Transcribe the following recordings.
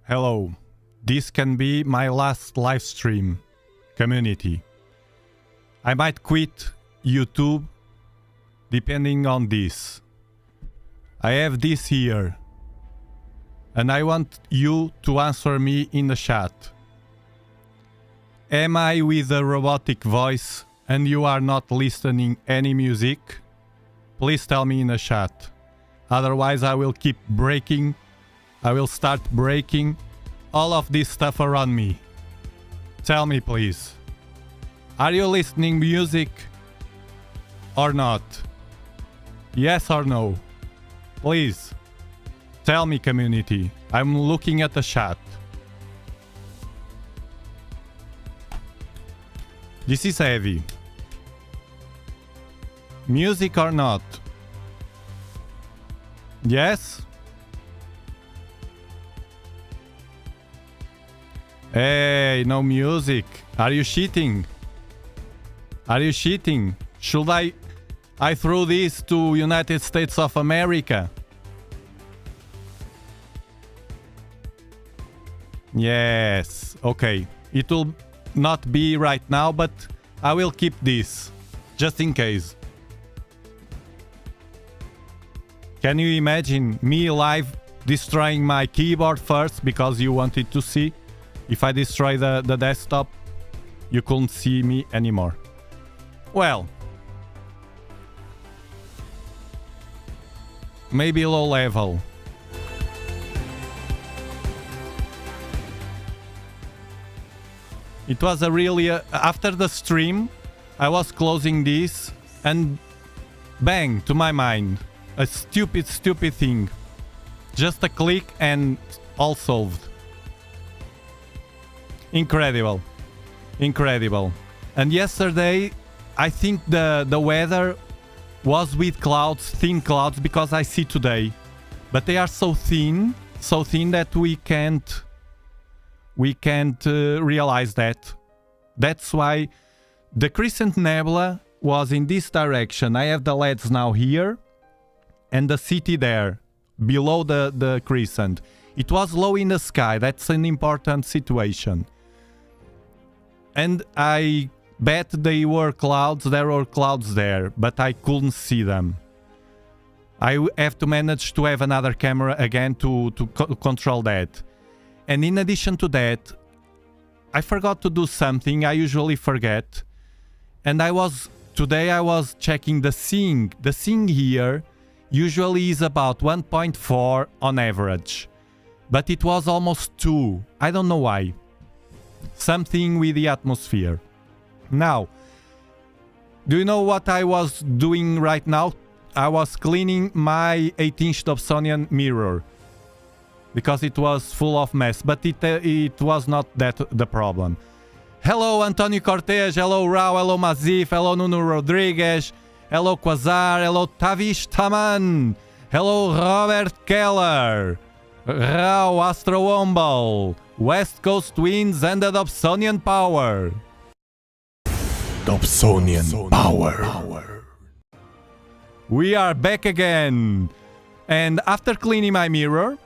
Hello, this can be my last live stream, community. I might quit YouTube depending on this. I have this here, and I want you to answer me in the chat. Am I with a robotic voice and you are not listening any music? Please tell me in the chat. Otherwise I will keep breaking. I will start breaking all of this stuff around me. Tell me please. Are you listening music or not? Yes or no? Please. Tell me, community. I'm looking at the chat. This is heavy. Music or not? Yes? Hey, no music. Are you cheating? Are you cheating? Should I throw this to United States of America? Yes. Okay. It will not be right now, but I will keep this just in case. Can you imagine me live destroying my keyboard first because you wanted to see? If I destroy the desktop, you couldn't see me anymore. Well, maybe low level. It was a really... after the stream, I was closing this and bang, to my mind. A stupid thing. Just a click and all solved. Incredible. Incredible. And yesterday, I think the weather was with clouds, thin clouds, because I see today. But they are so thin that we can't realize that. That's why the crescent nebula was in this direction. I have the LEDs now here and the city there below the crescent. It was low in the sky. That's an important situation. And I bet they were clouds. There were clouds there, but I couldn't see them. I have to manage to have another camera again to control that. And in addition to that, I forgot to do something I usually forget. And today I was checking the seeing. The seeing here usually is about 1.4 on average. But it was almost 2. I don't know why. Something with the atmosphere. Now, do you know what I was doing right now? I was cleaning my 8-inch Dobsonian mirror. Because it was full of mess, but it was not that the problem. Hello Antonio Cortes, hello Rao, hello Mazif, hello Nuno Rodrigues, hello Quasar, hello Tavish Taman, hello Robert Keller, Rao Astro Wombal, West Coast Winds and the Dobsonian Power. Dobsonian Power. We are back again. And after cleaning my mirror,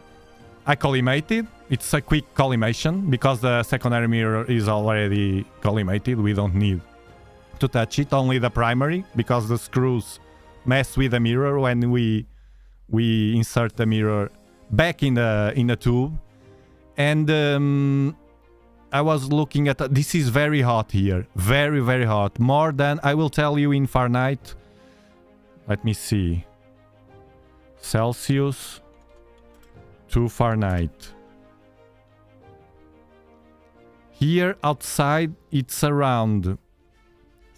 I collimated. It's a quick collimation because the secondary mirror is already collimated. We don't need to touch it, only the primary, because the screws mess with the mirror when we insert the mirror back in the tube. And I was looking at this is very hot here, very hot, more than I will tell you in Fahrenheit. Let me see, Celsius to Fahrenheit. Here outside it's around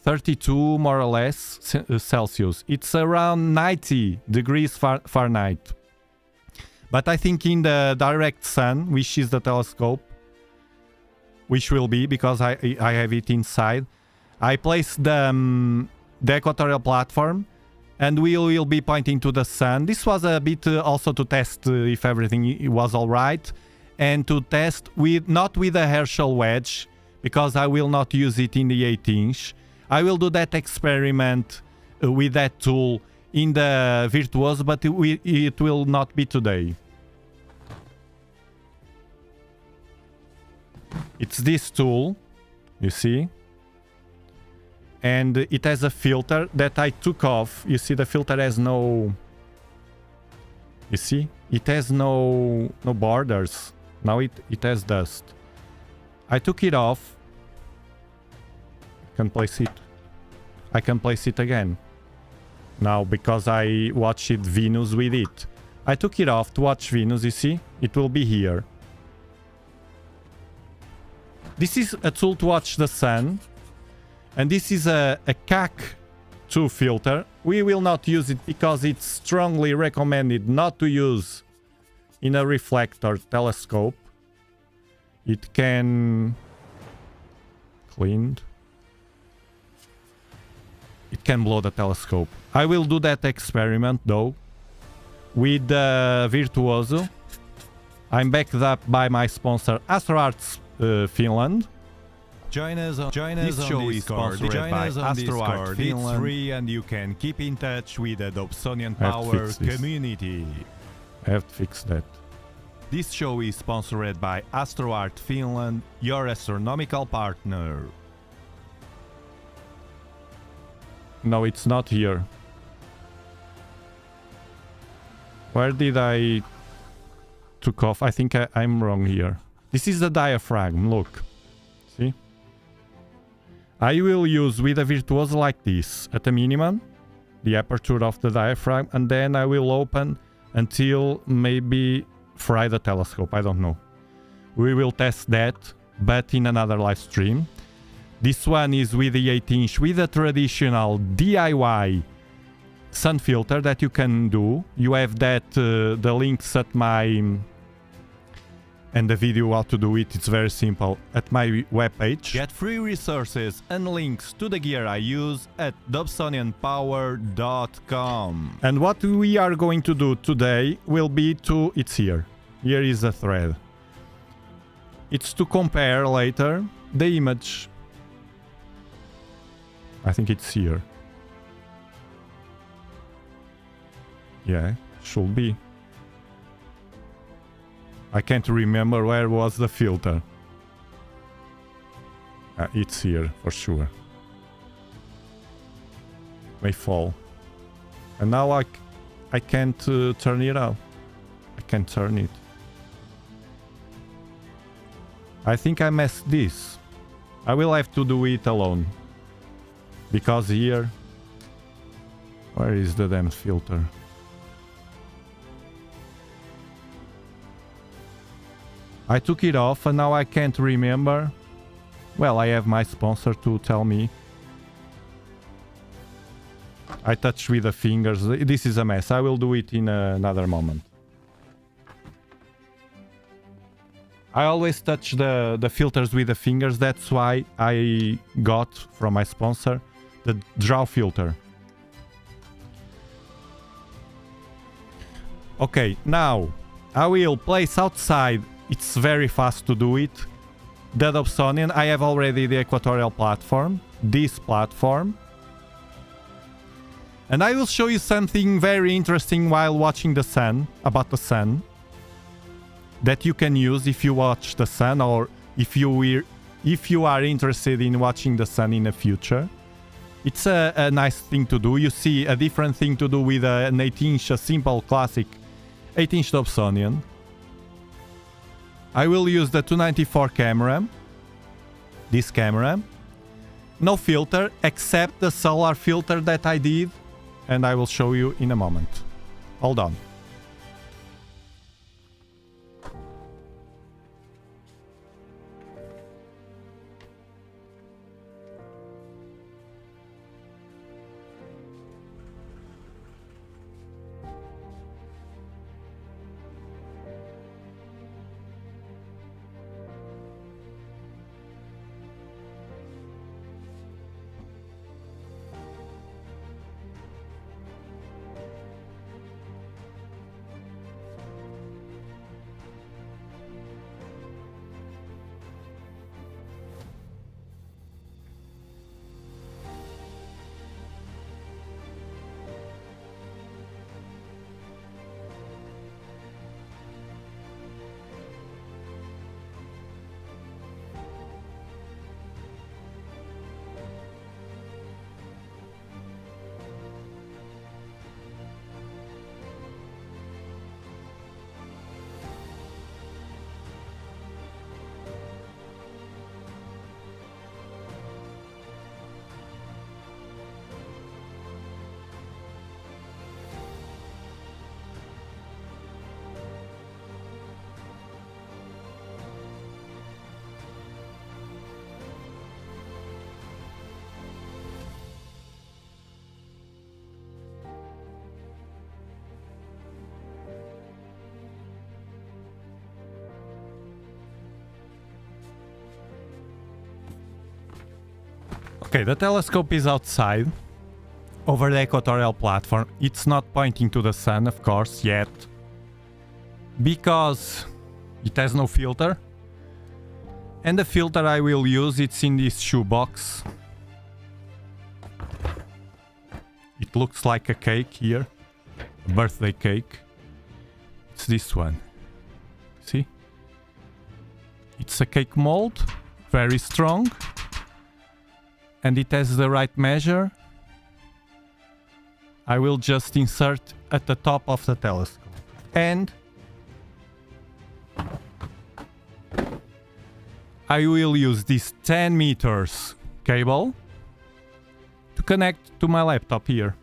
32 more or less Celsius. It's around 90 degrees Fahrenheit. But I think in the direct sun, which is the telescope, which will be because I have it inside, I place the equatorial platform and we will be pointing to the sun. This was a bit also to test if everything was all right, and to test not with a Herschel wedge, because I will not use it in the 8-inch. I will do that experiment with that tool in the Virtuoso, but it will not be today. It's this tool, you see? And it has a filter that I took off. You see, the filter has no... You see? It has no borders. Now it has dust. I took it off. I can place it. I can place it again. Now, because I watched Venus with it. I took it off to watch Venus, you see? It will be here. This is a tool to watch the sun. And this is a CAC2 filter. We will not use it because it's strongly recommended not to use in a reflector telescope. It can... Cleaned. It can blow the telescope. I will do that experiment though. With Virtuoso. I'm backed up by my sponsor AstroArts Finland. Join us on This show is sponsored by AstroArt Finland. It's free and you can keep in touch with the Dobsonian Power community. I have to fix that. This show is sponsored by AstroArt Finland, your astronomical partner. No, it's not here. Where did I took off? I think I'm wrong here. This is the diaphragm, look. See? I will use with a Virtuoso like this, at a minimum, the aperture of the diaphragm, and then I will open until maybe fry the telescope, I don't know. We will test that, but in another live stream. This one is with the 8-inch, with a traditional DIY sun filter that you can do. You have that, the links at my... and the video how to do it, it's very simple, at my webpage. Get free resources and links to the gear I use at dobsonianpower.com. And what we are going to do today will be to... It's here. Here is a thread. It's to compare later the image. I think it's here. Yeah, should be. I can't remember where was the filter. It's here for sure. May fall. And now I can't turn it out. I can't turn it. I think I messed this. I will have to do it alone. Because here... Where is the damn filter? I took it off and now I can't remember. Well, I have my sponsor to tell me. I touched with the fingers. This is a mess. I will do it in another moment. I always touch the filters with the fingers. That's why I got from my sponsor the draw filter. Okay, now I will place outside. It's very fast to do it. The Dobsonian, I have already the equatorial platform, this platform. And I will show you something very interesting while watching the sun, about the sun, that you can use if you watch the sun or if you are interested in watching the sun in the future. It's a nice thing to do. You see a different thing to do with an 8-inch, a simple classic 8-inch Dobsonian. I will use the 294 camera, this camera. No filter, except the solar filter that I did, and I will show you in a moment. Hold on. Okay, the telescope is outside, over the equatorial platform. It's not pointing to the sun, of course, yet, because it has no filter. And the filter I will use, it's in this shoebox. It looks like a cake here, a birthday cake. It's this one. See? It's a cake mold, very strong. And it has the right measure. I will just insert at the top of the telescope. And I will use this 10 meters cable to connect to my laptop here.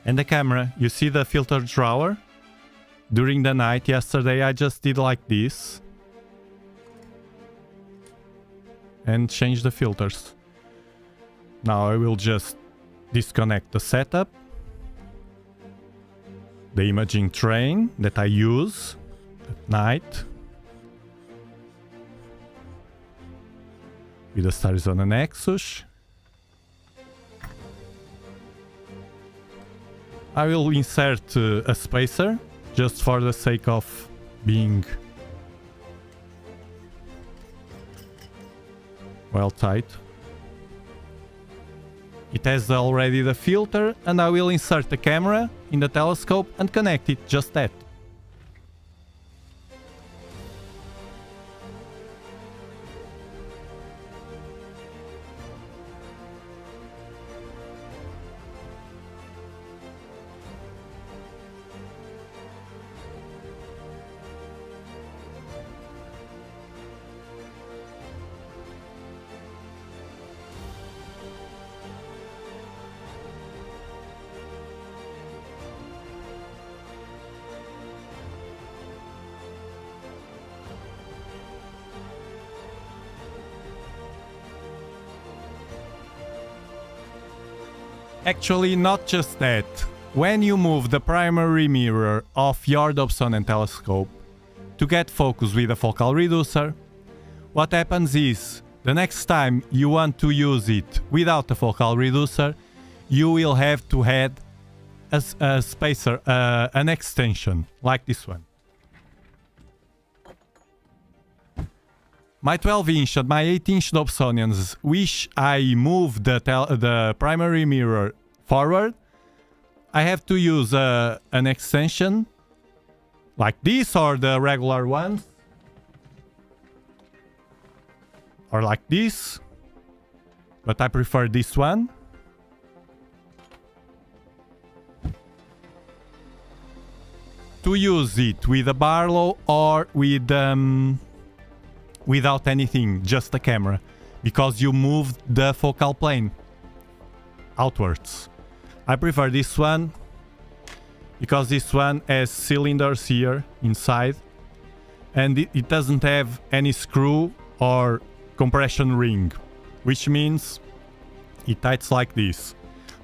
And the camera, you see the filter drawer? During the night yesterday I just did like this. And change the filters. Now I will just disconnect the setup. The imaging train that I use at night. With the stars on the Nexus. I will insert a spacer, just for the sake of being well tight. It has already the filter, and I will insert the camera in the telescope and connect it, just that. Actually, not just that. When you move the primary mirror of your Dobsonian telescope to get focus with a focal reducer, what happens is, the next time you want to use it without a focal reducer, you will have to add a spacer, an extension, like this one. My 12-inch and my 8-inch Dobsonians wish I move the primary mirror forward. I have to use an extension like this, or the regular ones, or like this, but I prefer this one. To use it with a Barlow or with without anything, just the camera, because you moved the focal plane outwards. I prefer this one because this one has cylinders here inside, and it doesn't have any screw or compression ring, which means it tights like this,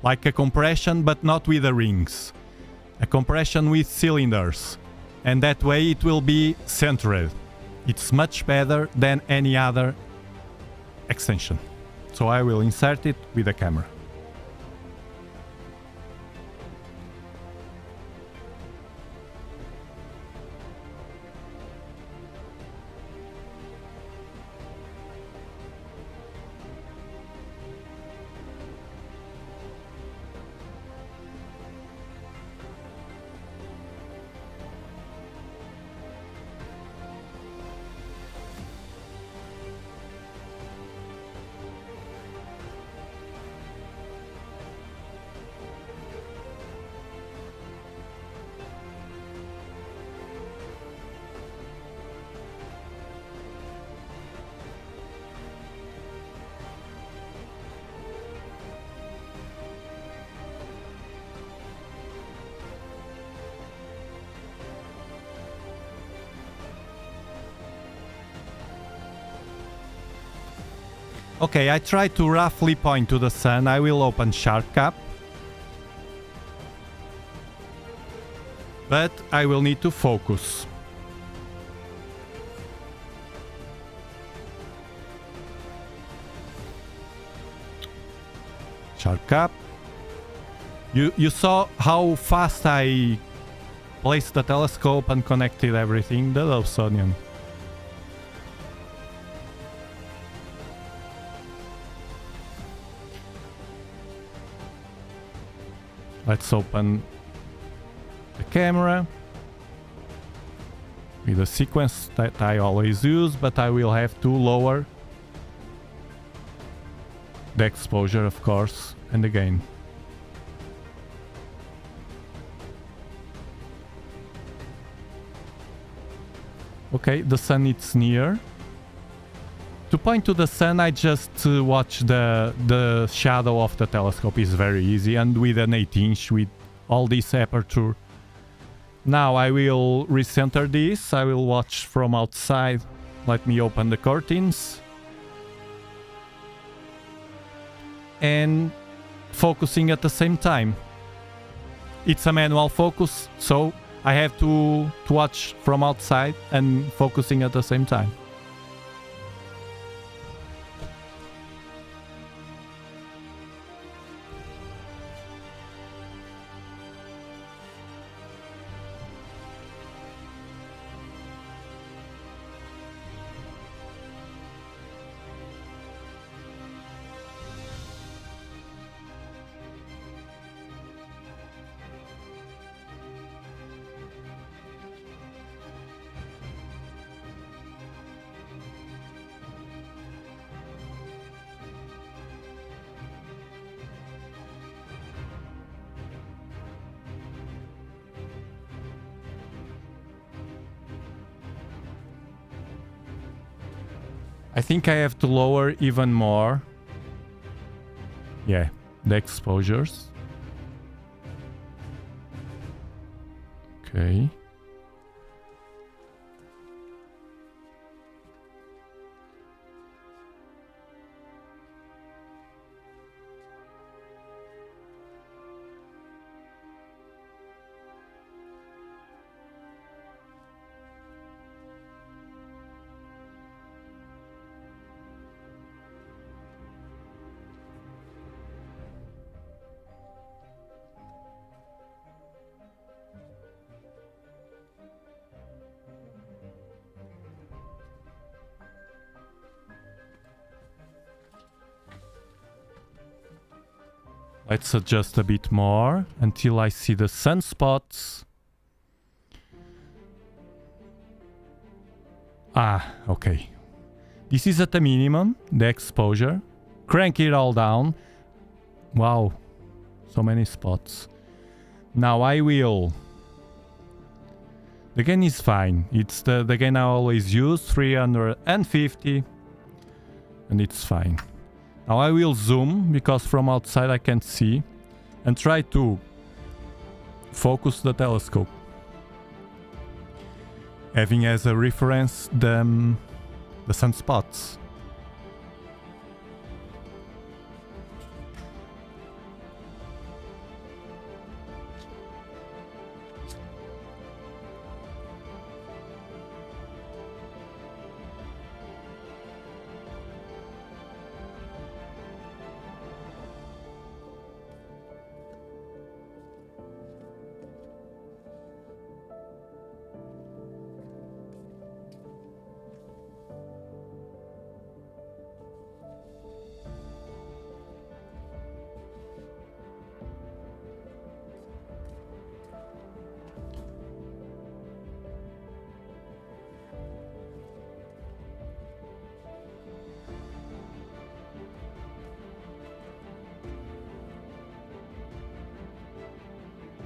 like a compression but not with the rings, a compression with cylinders, and that way it will be centered. It's much better than any other extension. So I will insert it with the camera. Okay, I try to roughly point to the sun. I will open Shark Cap. But I will need to focus. Shark Cap. You saw how fast I placed the telescope and connected everything, the Dobsonian. Let's open the camera with a sequence that I always use, but I will have to lower the exposure, of course, and again. Okay, the sun is near. To point to the sun, I just watch the shadow of the telescope. Is very easy, and with an 8-inch with all this aperture. Now I will recenter this. I will watch from outside. Let me open the curtains. And focusing at the same time. It's a manual focus, so I have to watch from outside and focusing at the same time. I think I have to lower even more. Yeah, the exposures. Okay. Let's adjust a bit more until I see the sunspots. Ah, okay. This is at the minimum, the exposure. Crank it all down. Wow, so many spots. Now I will... The gain is fine. It's the gain I always use, 350. And it's fine. Now I will zoom, because from outside I can't see, and try to focus the telescope, having as a reference the sunspots.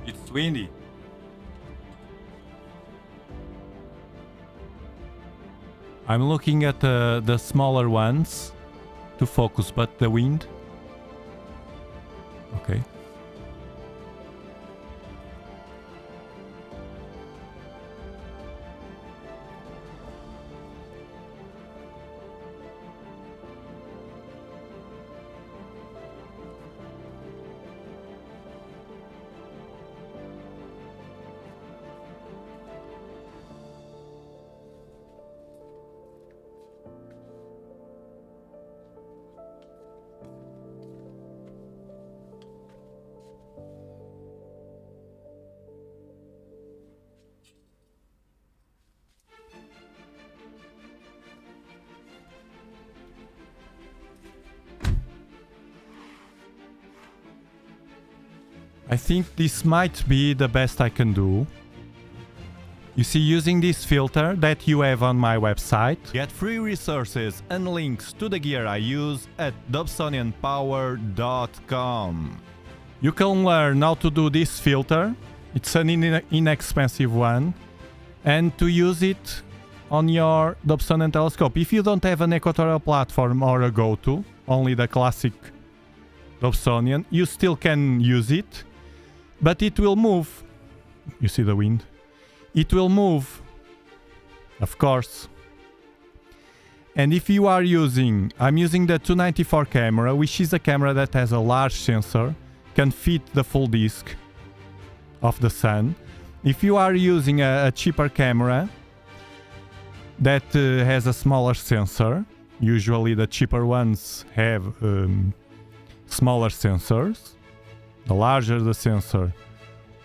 It's windy. I'm looking at the smaller ones to focus, but the wind. Okay. I think this might be the best I can do. You see, using this filter that you have on my website, Get free resources and links to the gear I use at dobsonianpower.com. you can learn how to do this filter. It's an inexpensive one, and to use it on your Dobsonian telescope. If you don't have an equatorial platform or a go-to, only the classic Dobsonian, you still can use it, but it will move. You see the wind? It will move, of course. And if you are using, I'm using the 294 camera, which is a camera that has a large sensor, can fit the full disc of the sun. If you are using a cheaper camera that has a smaller sensor, usually the cheaper ones have smaller sensors. The larger the sensor,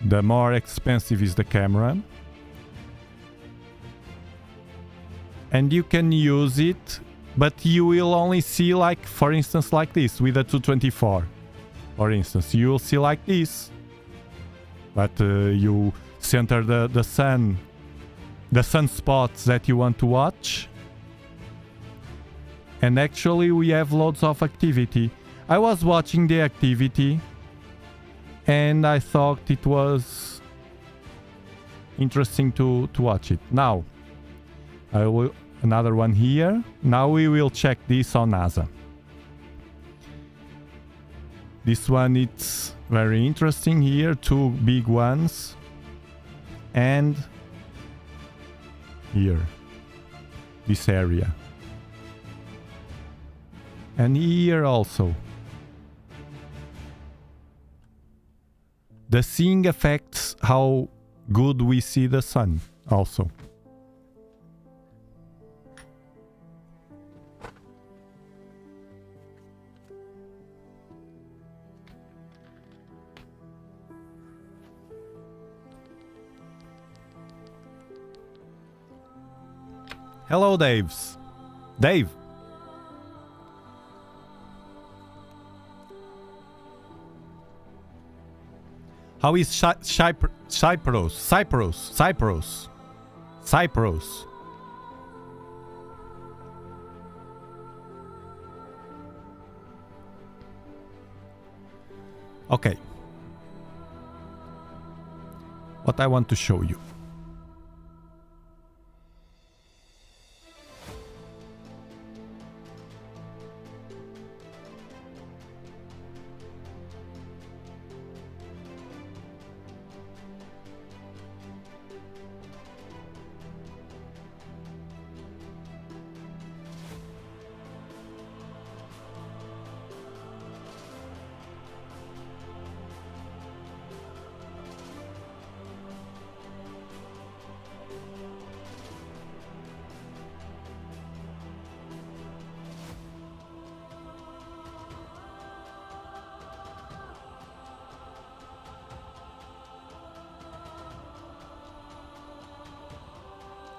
the more expensive is the camera. And you can use it, but you will only see, like, for instance, like this with a 224. For instance, you will see like this. But you center the sunspots that you want to watch. And actually we have loads of activity. I was watching the activity and I thought it was interesting to watch it. Now, I will another one here. Now we will check this on NASA. This one, it's very interesting here, two big ones. And here, this area. And here also. The seeing affects how good we see the sun also. Hello, Daves. Dave. How is Cyprus? Okay. What I want to show you.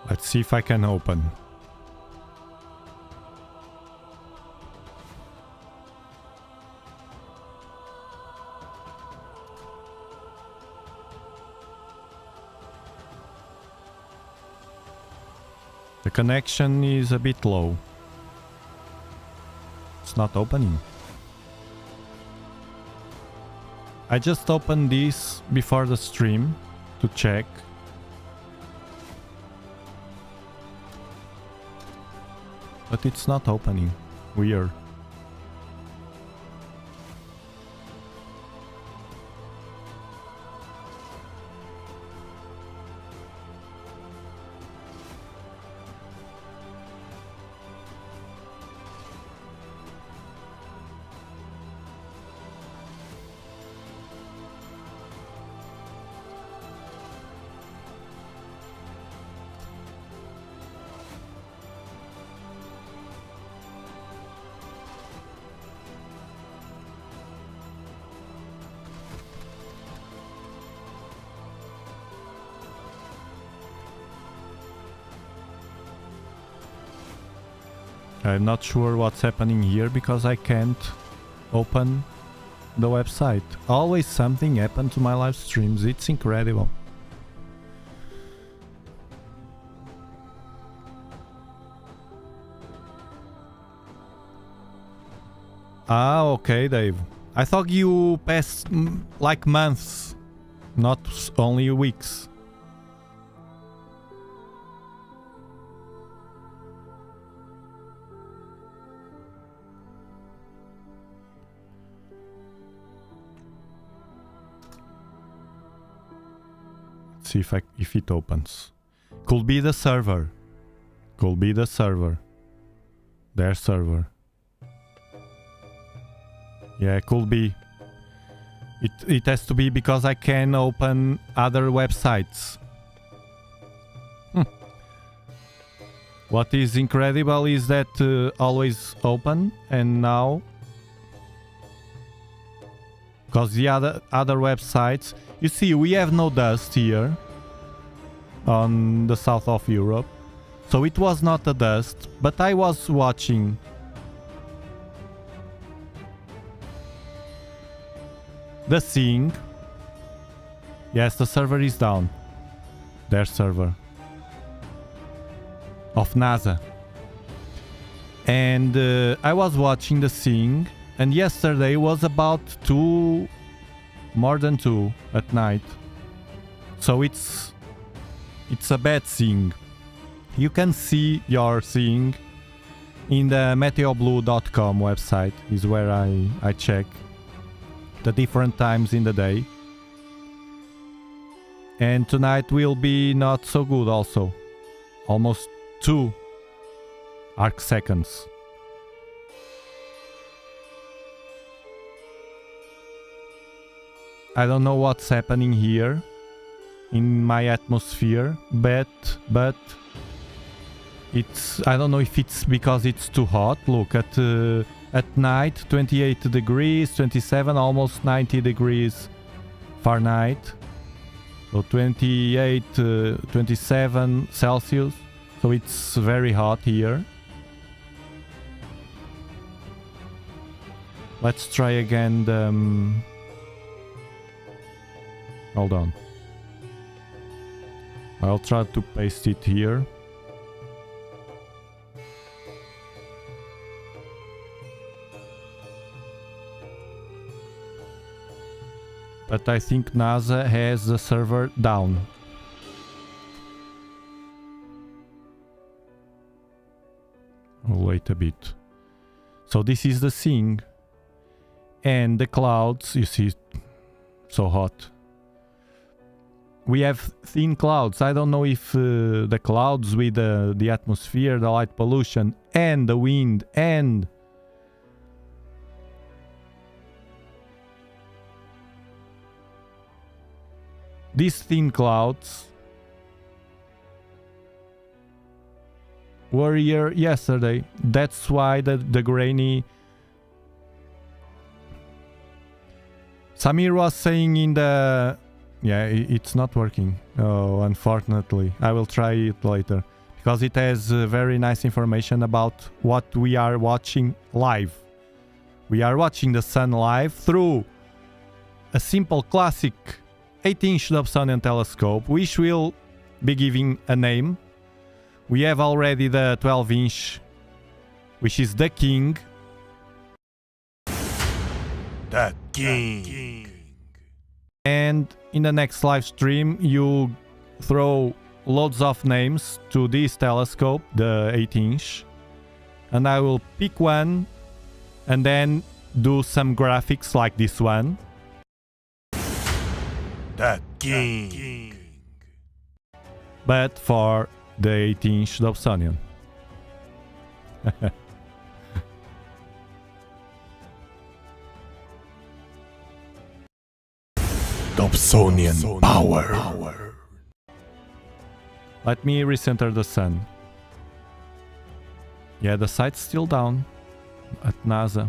Let's see if I can open. The connection is a bit low. It's not opening. I just opened this before the stream to check. But it's not opening. Weird. I'm not sure what's happening here because I can't open the website. Always something happened to my live streams. It's incredible. Ah, okay, Dave. I thought you passed like months, not only weeks. See if it opens. Could be the server. Could be the server. Their server. Yeah, could be. It has to be because I can open other websites. What is incredible is that always open, and now because the other websites, you see, we have no dust here on the south of Europe, so it was not a dust, but I was watching the Seeing. Yes, the server is down. Their server of NASA. And I was watching the Seeing, and yesterday was about 2, more than 2 at night. So it's a bad Seeing. You can see your Seeing in the meteoblue.com website, is where I check the different times in the day. And tonight will be not so good also. Almost 2 arc seconds. I don't know what's happening here in my atmosphere, but it's, I don't know if it's because it's too hot. Look at night, 28 degrees, 27, almost 90 degrees Fahrenheit. So 28, 27 Celsius. So it's very hot here. Let's try again the... hold on. I'll try to paste it here. But I think NASA has the server down. I'll wait a bit. So this is the Seeing. And the clouds, you see, so hot. We have thin clouds. I don't know if the clouds with the atmosphere, the light pollution, and the wind, and these thin clouds were here yesterday. That's why the grainy... Samir was saying in the... Yeah, it's not working. Oh, unfortunately. I will try it later. Because it has very nice information about what we are watching live. We are watching the sun live through a simple classic 8-inch Dobsonian telescope, which will be giving a name. We have already the 12-inch, which is the King. The King. And in the next live stream, you throw loads of names to this telescope, the 8-inch, and I will pick one and then do some graphics like this one. The King. But for the 8-inch Dobsonian. Dobsonian power. Let me recenter the sun. Yeah, the site's still down at NASA.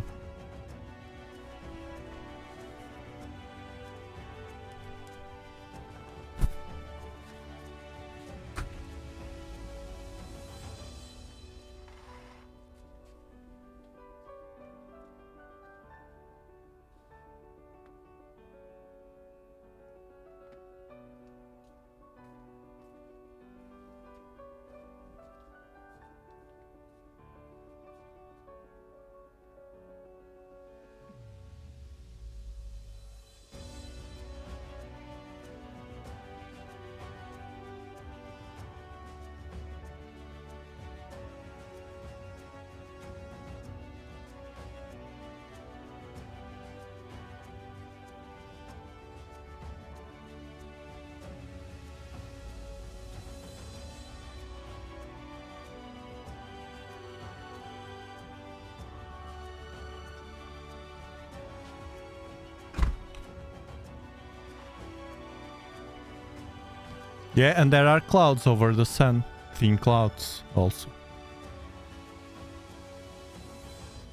Yeah, and there are clouds over the sun. Thin clouds also.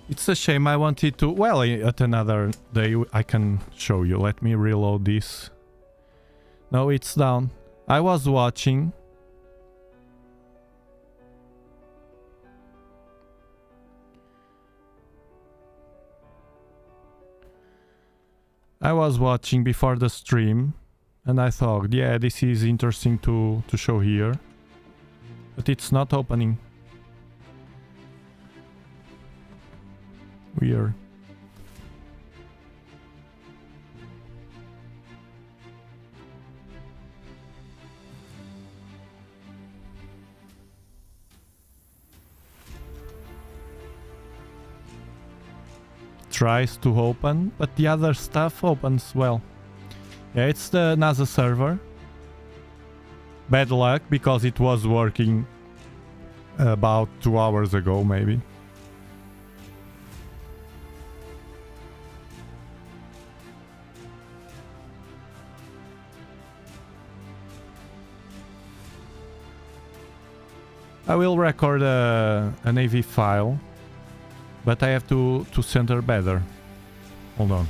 It's a shame. I wanted to... Well, at another day I can show you. Let me reload this. No, it's down. I was watching. I was watching before the stream. And I thought, yeah, this is interesting to show here. But it's not opening. Weird. Tries to open, but the other stuff opens well. Yeah, it's the NASA server. Bad luck, because it was working about 2 hours ago, maybe. I will record an AV file, but I have to center better. Hold on.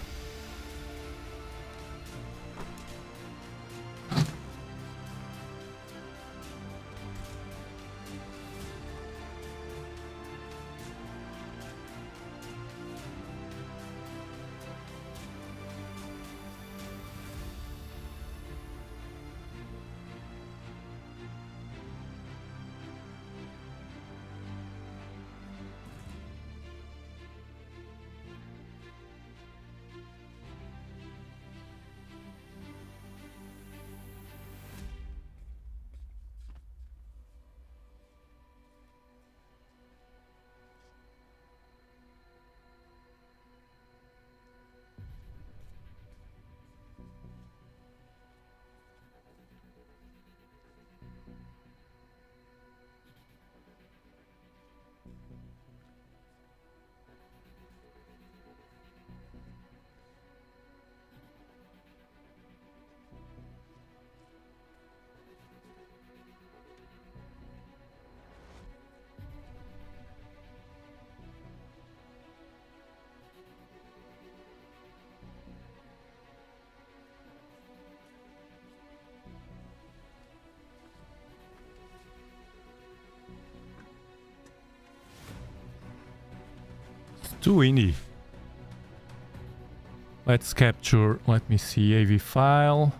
Too windy. Let's capture, let me see, AV file.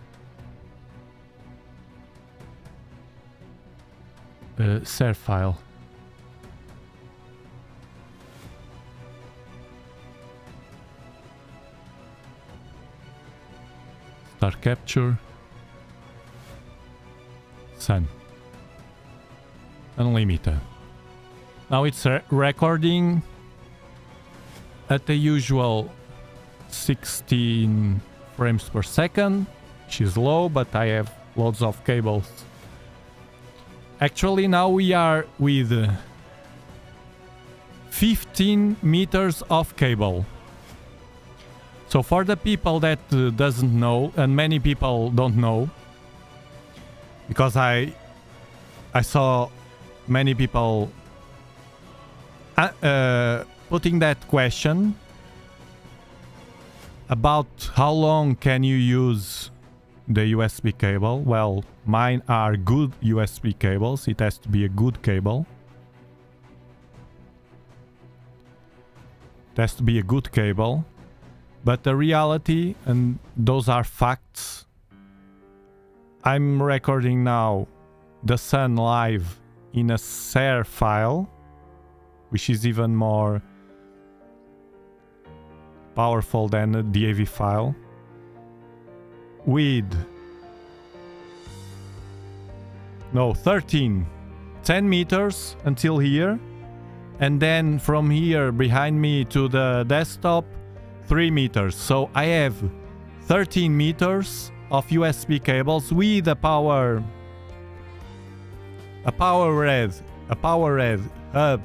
SAR file. Start capture. Sun. Unlimited. Now it's recording at the usual 16 frames per second, which is low, but I have loads of cables. Actually, now we are with 15 meters of cable. So for the people that doesn't know, and many people don't know, because I saw many people putting that question about how long can you use the USB cable. Well, mine are good USB cables. It has to be a good cable. It has to be a good cable. But the reality, and those are facts, I'm recording now the sun live in a SAR file, which is even more powerful than the DAV file, with 10 meters until here, and then from here behind me to the desktop 3 meters. So I have 13 meters of USB cables with a power red hub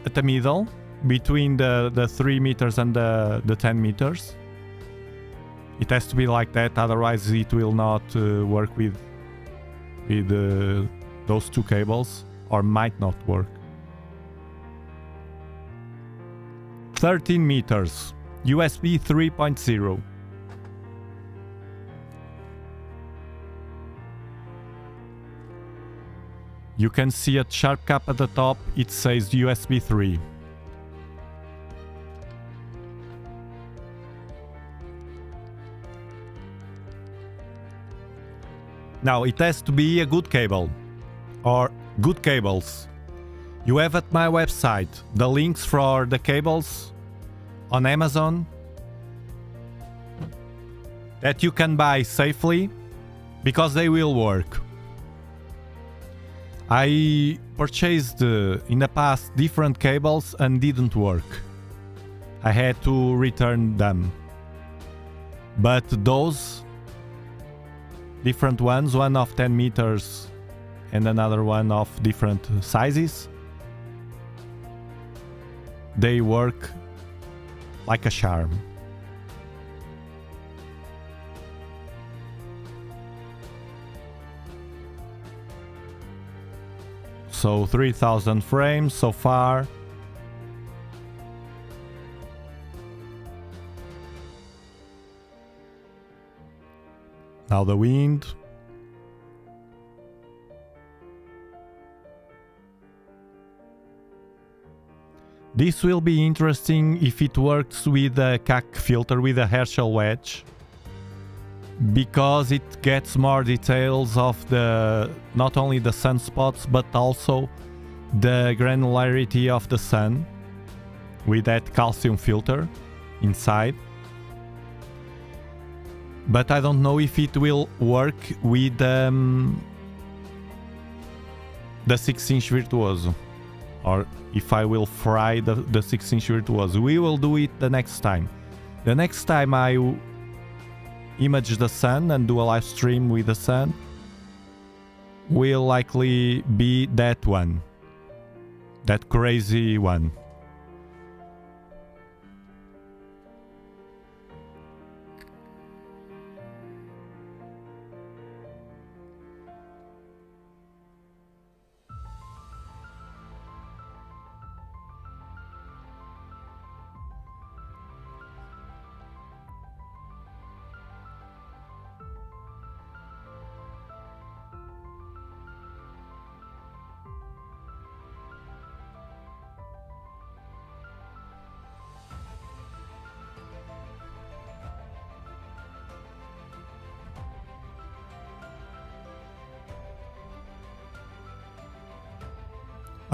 at the middle between the 3 meters and the 10 meters. It has to be like that, otherwise it will not work with with those two cables, or might not work. 13 meters, USB 3.0. You can see a sharp cap at the top, it says USB 3. Now it has to be a good cable, or good cables. You have at my website the links for the cables on Amazon that you can buy safely because they will work. I purchased in the past different cables and didn't work. I had to return them. But those different ones, one of 10 meters and another one of different sizes, they work like a charm. So 3000 frames so far. Now the wind. This will be interesting if it works with a CAC filter, with a Herschel wedge, because it gets more details of the not only the sunspots but also the granularity of the sun with that calcium filter inside. But I don't know if it will work with the 6-inch Virtuoso, or if I will fry the 6-inch Virtuoso. We will do it the next time. The next time I image the sun and do a live stream with the sun will likely be that one, that crazy one.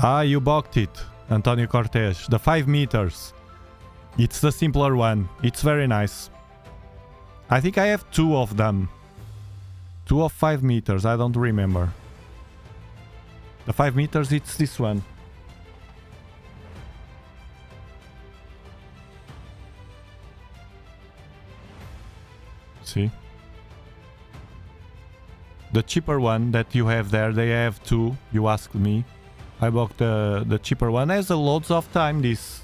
Ah, you bought it, Antonio Cortes. The 5 meters. It's the simpler one. It's very nice. I think I have 2 of them. 2 of 5 meters, I don't remember. The 5 meters, it's this one. See? The cheaper one that you have there, they have 2, you asked me. I bought the cheaper one. Has a loads of time, this.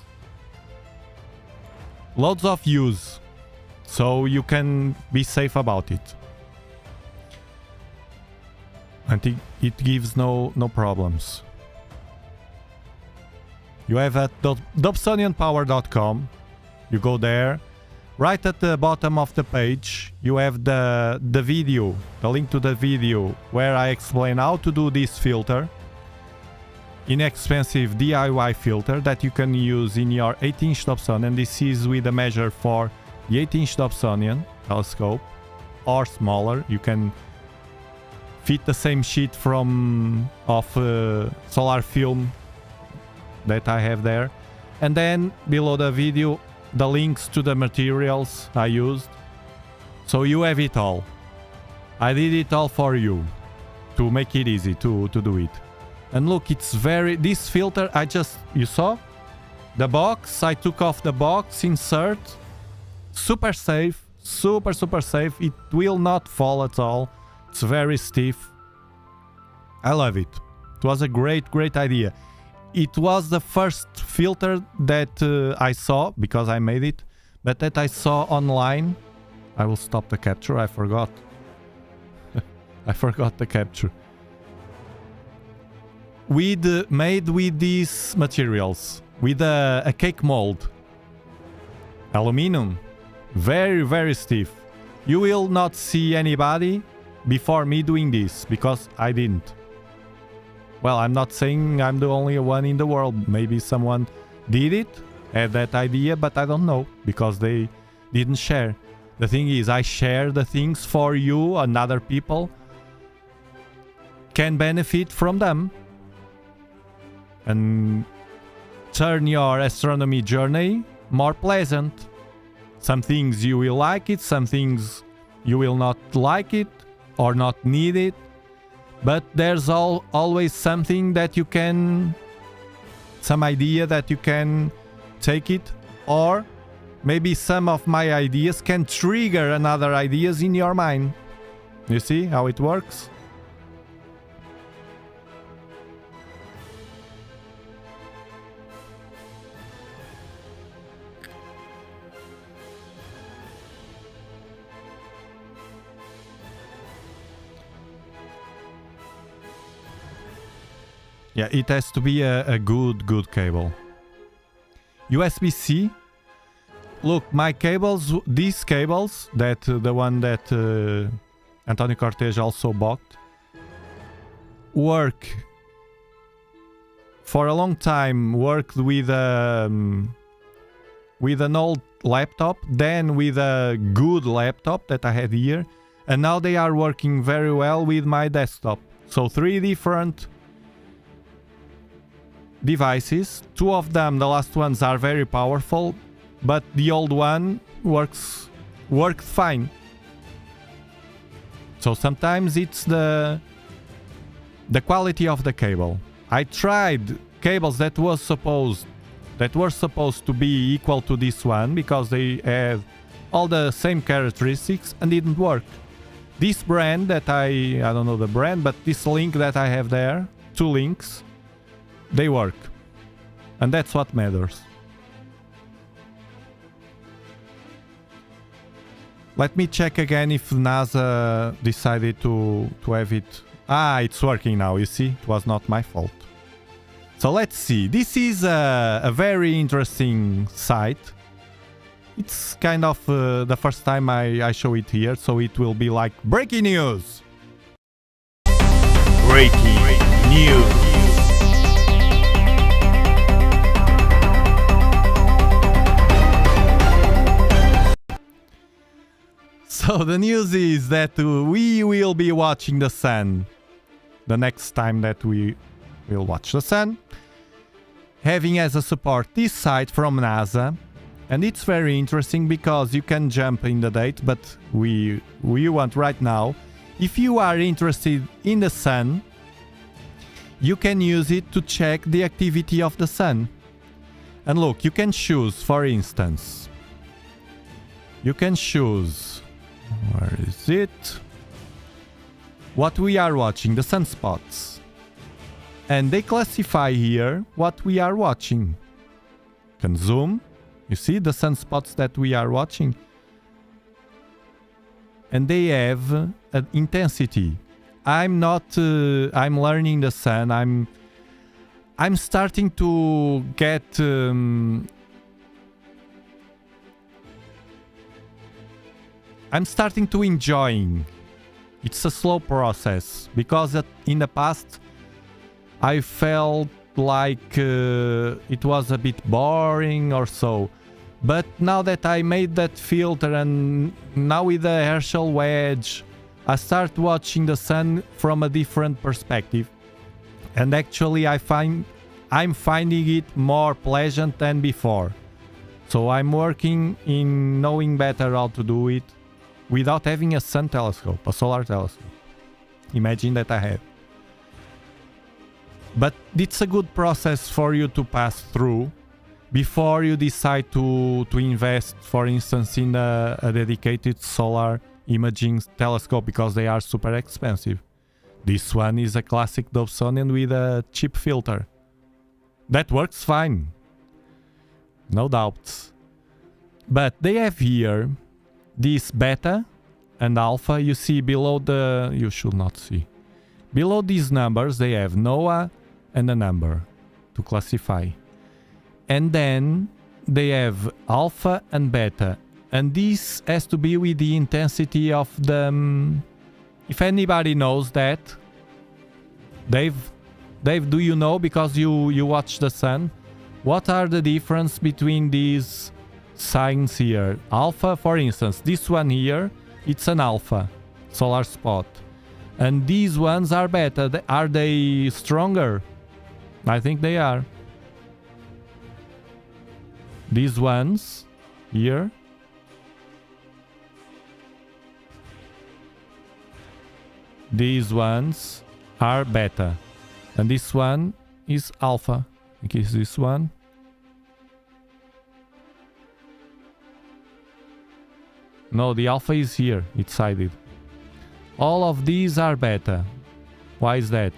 Loads of use. So you can be safe about it. And it gives no problems. You have at Dobsonianpower.com. You go there. Right at the bottom of the page, you have the video, the link to the video where I explain how to do this filter. Inexpensive DIY filter that you can use in your 8-inch Dobsonian. This is with a measure for the 8-inch Dobsonian telescope, or smaller. You can fit the same sheet of solar film that I have there. And then below the video, the links to the materials I used. So you have it all. I did it all for you to make it easy to do it. And look, it's this filter, you saw? The box, I took off the box, insert. Super safe, super safe. It will not fall at all. It's very stiff. I love it. It was a great idea. It was the first filter that I saw, because I made it, but that I saw online. I will stop the capture, I forgot. I forgot the capture. made with these materials, with a cake mold. Aluminum. Very, very stiff. You will not see anybody before me doing this, because I didn't. Well, I'm not saying I'm the only one in the world. Maybe someone did it, had that idea, but I don't know, because they didn't share. The thing is, I share the things for you and other people can benefit from them. And turn your astronomy journey more pleasant. Some things you will like it, some things you will not like it or not need it. But there's always something that you can, some idea that you can take it, or maybe some of my ideas can trigger another ideas in your mind. You see how it works? Yeah, it has to be a good cable. USB-C. Look, my cables, these cables, that the one that Antonio Cortez also bought, work for a long time. Worked with an old laptop, then with a good laptop that I had here, and now they are working very well with my desktop. So 3 different devices. 2 of them, the last ones, are very powerful, but the old one worked fine. So sometimes it's the quality of the cable. I tried cables that were supposed to be equal to this one, because they have all the same characteristics, and didn't work. This brand that I don't know the brand, but this link that I have there, 2 links, they work, and that's what matters. Let me check again if NASA decided to have it. Ah, it's working now, you see? It was not my fault. So let's see. This is a very interesting site. It's kind of the first time I show it here, so it will be like breaking news. Breaking news. So the news is that we will be watching the sun the next time that we will watch the sun, having as a support this site from NASA. And it's very interesting because you can jump in the date, but we want right now. If you are interested in the sun, you can use it to check the activity of the sun. And look, you can choose, for instance, you can choose, where is it? What we are watching, the sunspots. And they classify here what we are watching. You can zoom. You see the sunspots that we are watching? And they have an intensity. I'm learning the sun. I'm starting to get I'm starting to enjoying. It's a slow process, because in the past I felt like it was a bit boring or so. But now that I made that filter, and now with the Herschel wedge, I start watching the sun from a different perspective. And actually I'm finding it more pleasant than before. So I'm working in knowing better how to do it without having a sun telescope, a solar telescope. Imagine that I have. But it's a good process for you to pass through before you decide to invest, for instance, in a dedicated solar imaging telescope, because they are super expensive. This one is a classic Dobsonian with a cheap filter. That works fine. No doubts. But they have here this beta and alpha. You see below you should not see. Below these numbers they have NOAA, and a number to classify. And then they have alpha and beta. And this has to be with the intensity of the... if anybody knows that, Dave, do you know, because you watch the sun, what are the difference between these signs here? Alpha, for instance, this one here, it's an alpha solar spot. And these ones are beta. Are they stronger? I think they are. These ones here, these ones are beta, and this one is alpha. I think it's this one. No, the alpha is here, it's sided. All of these are beta. Why is that?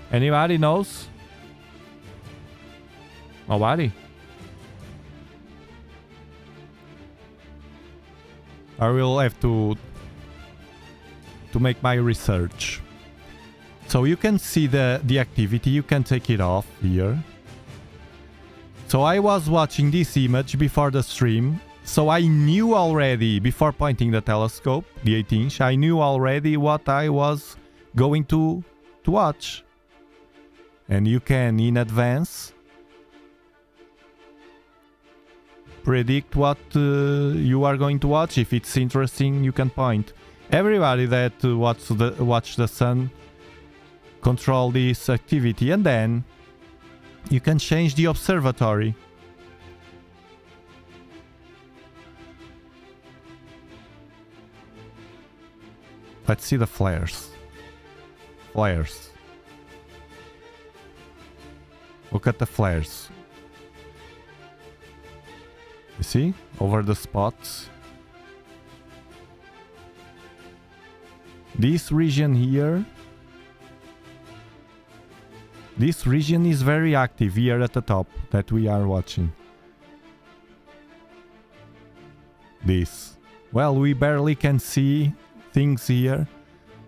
Anybody knows? Nobody? I will have to make my research. So you can see the activity, you can take it off here. So I was watching this image before the stream, so I knew already, before pointing the telescope, the 8-inch, I knew already what I was going to watch. And you can, in advance, predict what you are going to watch. If it's interesting, you can point. Everybody that watch the sun control this activity, and then you can change the observatory. Let's see the flares. Flares. Look at the flares. You see? Over the spots. This region here. This region is very active here at the top that we are watching. This. Well, we barely can see things here.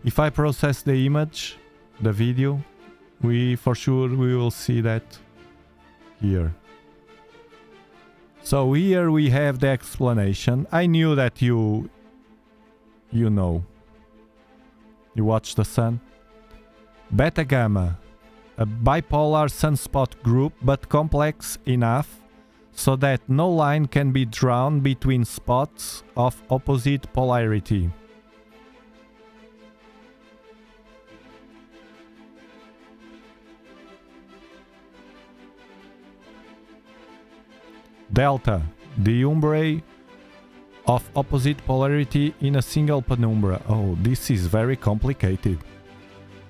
If I process the image, the video, for sure we will see that here. So here we have the explanation. I knew that you know. You watch the sun. Beta gamma, a bipolar sunspot group, but complex enough so that no line can be drawn between spots of opposite polarity. Delta, the umbrae of opposite polarity in a single penumbra. Oh, this is very complicated.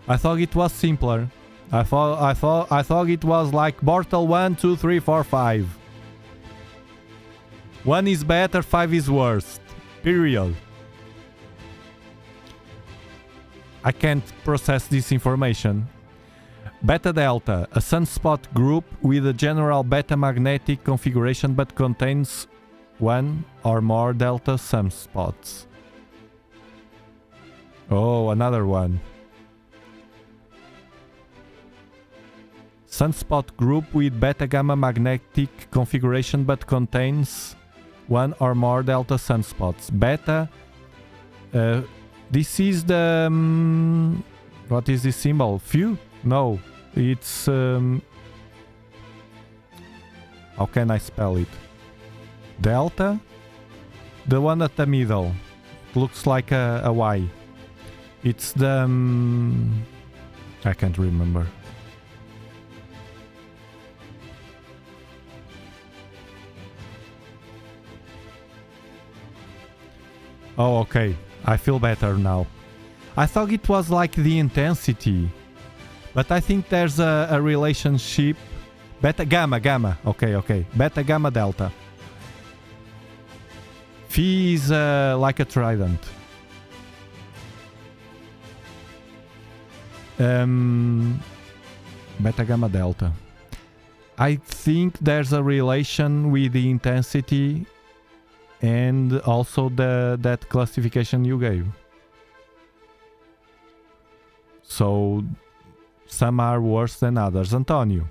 I thought it was simpler. I thought it was like Bortle 1, 2, 3, 4, 5. 1 is better, 5 is worse. Period. I can't process this information. Beta Delta, a sunspot group with a general beta magnetic configuration but contains one or more delta sunspots. Oh, another one. Sunspot group with beta gamma magnetic configuration but contains one or more delta sunspots. Beta. This is the. What is this symbol? Few? No, it's. How can I spell it? Delta? The one at the middle. It looks like a Y. It's the. I can't remember. Oh, okay. I feel better now. I thought it was like the intensity. But I think there's a relationship. Beta gamma. Okay. Beta gamma delta. Phi is like a trident. Beta gamma delta. I think there's a relation with the intensity and also that classification you gave. So some are worse than others. Antonio,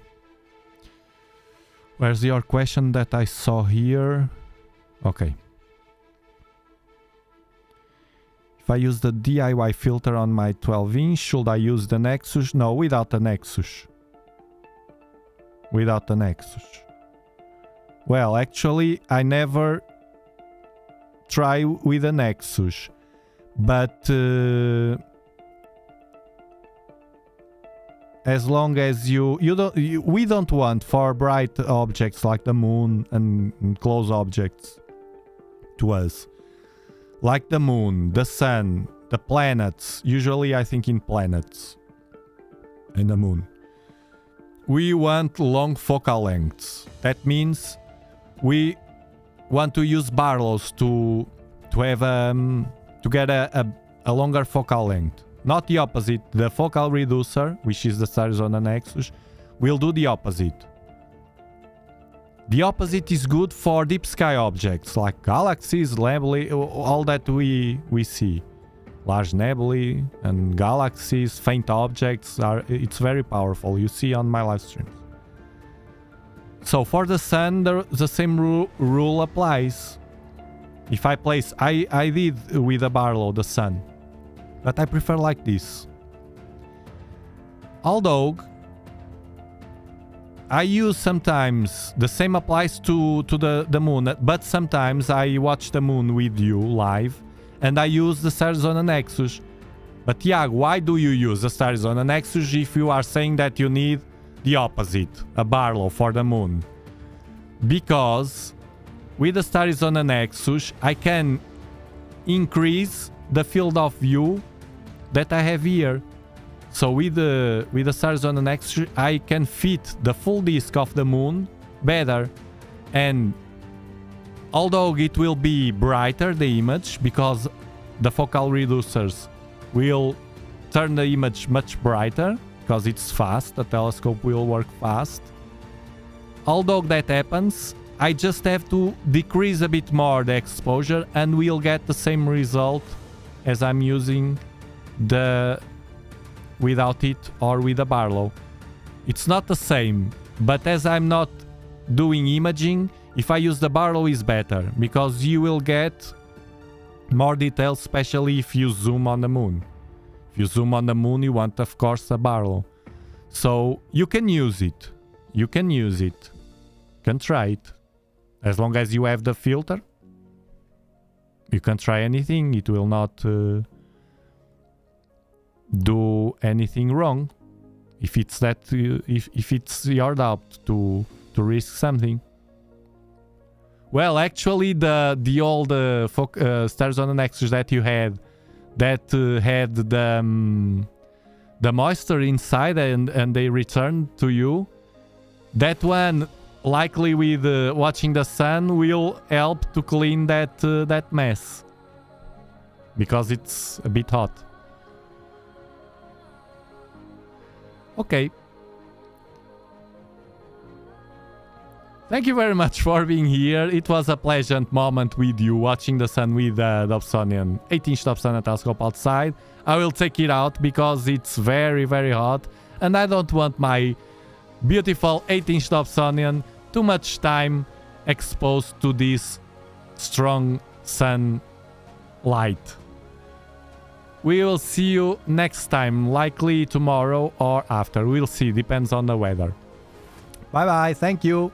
where's your question that I saw here? Okay. If I use the DIY filter on my 12-inch, should I use the Nexus? No, without the Nexus. Without the Nexus. Well, actually, I never try with a Nexus, but as long as we don't want for bright objects like the moon and close objects to us, like the moon, the sun, the planets. Usually, I think in planets and the moon. We want long focal lengths. That means we want to use Barlows to have to get a longer focal length. Not the opposite. The focal reducer, which is the Arizona Nexus, will do the opposite. The opposite is good for deep sky objects like galaxies, nebulae, all that we see. Large nebulae and galaxies, faint objects, it's very powerful. You see on my live streams. So for the sun, the same rule applies. If I place, I did with a Barlow the sun, but I prefer like this. Although I use sometimes, the same applies to the moon, but sometimes I watch the moon with you live and I use the Arizona Nexus. But yeah, why do you use the Arizona Nexus if you are saying that you need the opposite, a Barlow for the moon? Because with the Arizona Nexus, I can increase the field of view that I have here. So with the Arizona Nexus, I can fit the full disk of the moon better. And although it will be brighter, the image, because the focal reducers will turn the image much brighter, because it's fast, the telescope will work fast. Although that happens, I just have to decrease a bit more the exposure and we'll get the same result as I'm using the without it or with a Barlow. It's not the same, but as I'm not doing imaging, if I use the Barlow is better, because you will get more details, especially if you zoom on the moon. If you zoom on the moon, you want, of course, a Barlow. So you can use it. You can use it. You can try it. As long as you have the filter, you can try anything. It will not do anything wrong. If it's that, if it's your doubt to risk something. Well, actually, the old stars on the Nexus that you had, that had the moisture inside and they returned to you, that one, likely with watching the sun, will help to clean that mess, because it's a bit hot. Okay. Thank you very much for being here. It was a pleasant moment with you, watching the sun with the Dobsonian 18-inch Dobsonian telescope outside. I will take it out because it's very, very hot, and I don't want my beautiful 18-inch Dobsonian too much time exposed to this strong sun light. We will see you next time, likely tomorrow or after. We'll see, depends on the weather. Bye bye, thank you.